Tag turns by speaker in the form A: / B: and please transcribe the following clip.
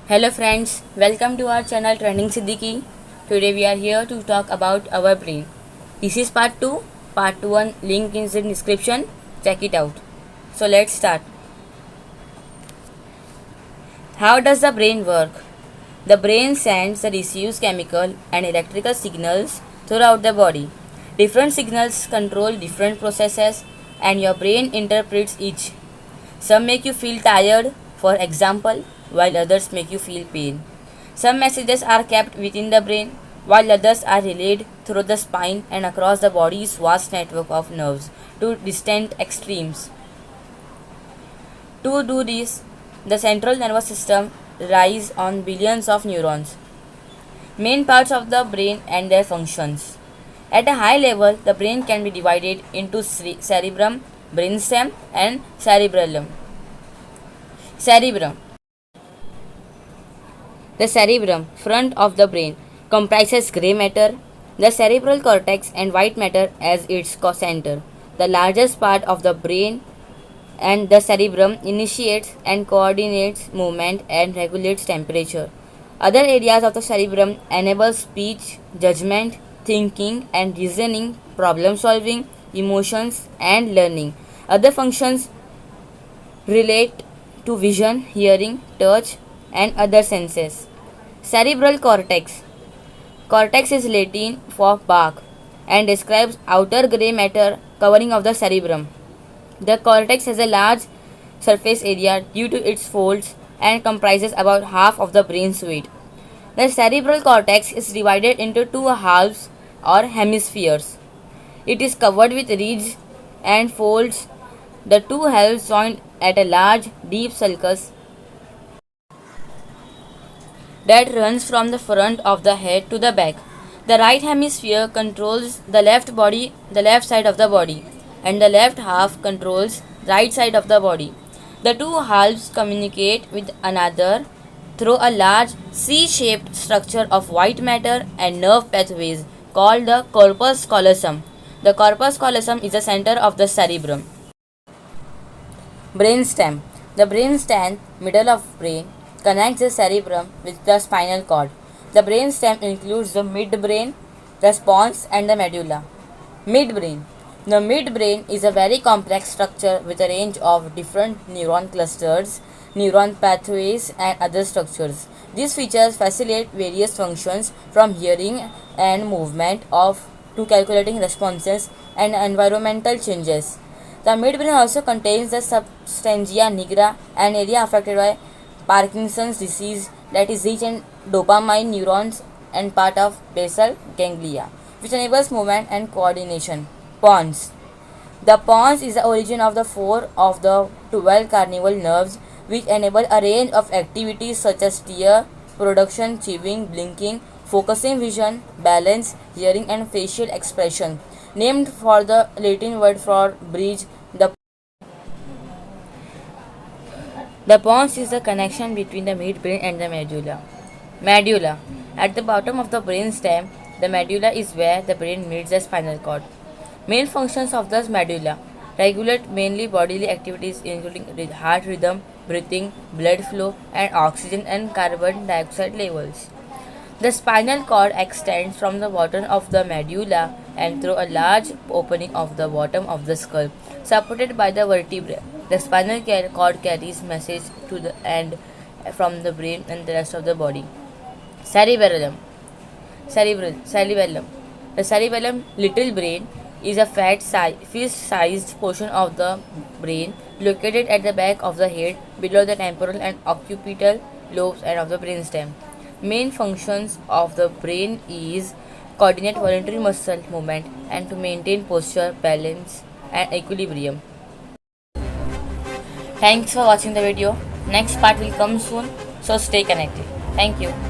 A: Hello friends, welcome to our channel Trending Siddiqui. Today we are here to talk about our brain. This is part 2. Part 1 link is in description. Check it out. So let's start. How does the brain work? The brain sends and receives chemical and electrical signals throughout the body. Different signals control different processes and your brain interprets each. Some make you feel tired, for example, while others make you feel pain. Some messages are kept within the brain, while others are relayed through the spine and across the body's vast network of nerves to distant extremes. To do this, the central nervous system relies on billions of neurons, main parts of the brain and their functions. At a high level, the brain can be divided into cerebrum, brainstem, and cerebellum. Cerebrum. The cerebrum, front of the brain, comprises grey matter, the cerebral cortex, and white matter as its center. The largest part of the brain and the cerebrum initiates and coordinates movement and regulates temperature. Other areas of the cerebrum enable speech, judgment, thinking and reasoning, problem solving, emotions and learning. Other functions relate to vision, hearing, touch and other senses. Cerebral cortex. Cortex is Latin for bark and describes outer grey matter covering of the cerebrum. The cortex has a large surface area due to its folds and comprises about half of the brain's weight. The cerebral cortex is divided into two halves or hemispheres. It is covered with ridges and folds. The two halves join at a large, deep sulcus that runs from the front of the head to the back. The right hemisphere controls the left side of the body, and the left half controls right side of the body. The two halves communicate with another through a large C-shaped structure of white matter and nerve pathways called the corpus callosum. The corpus callosum is the center of the cerebrum. Brainstem. The brainstem, middle of brain, connects the cerebrum with the spinal cord. The brainstem includes the midbrain, the pons and the medulla. Midbrain. The midbrain is a very complex structure with a range of different neuron clusters, neuron pathways and other structures. These features facilitate various functions from hearing and movement to calculating responses and environmental changes. The midbrain also contains the substantia nigra, an area affected by Parkinson's disease that is rich in dopamine neurons and part of basal ganglia, which enables movement and coordination. Pons. The pons is the origin of the 4 of the 12 carnival nerves, which enable a range of activities such as tear production, chewing, blinking, focusing vision, balance, hearing, and facial expression. Named for the Latin word for bridge, the pons is the connection between the midbrain and the medulla. Medulla. At the bottom of the brain stem, the medulla is where the brain meets the spinal cord. Main functions of the medulla regulate mainly bodily activities including heart rhythm, breathing, blood flow, and oxygen and carbon dioxide levels. The spinal cord extends from the bottom of the medulla and through a large opening of the bottom of the skull, supported by the vertebrae. The spinal cord carries message to the end from the brain and the rest of the body. Cerebellum. Cerebellum. The cerebellum, little brain, is a fist-sized portion of the brain located at the back of the head below the temporal and occipital lobes and of the brainstem. Main functions of the brain is coordinate voluntary muscle movement and to maintain posture, balance and equilibrium. Thanks for watching the video. Next part will come soon, so stay connected. Thank you.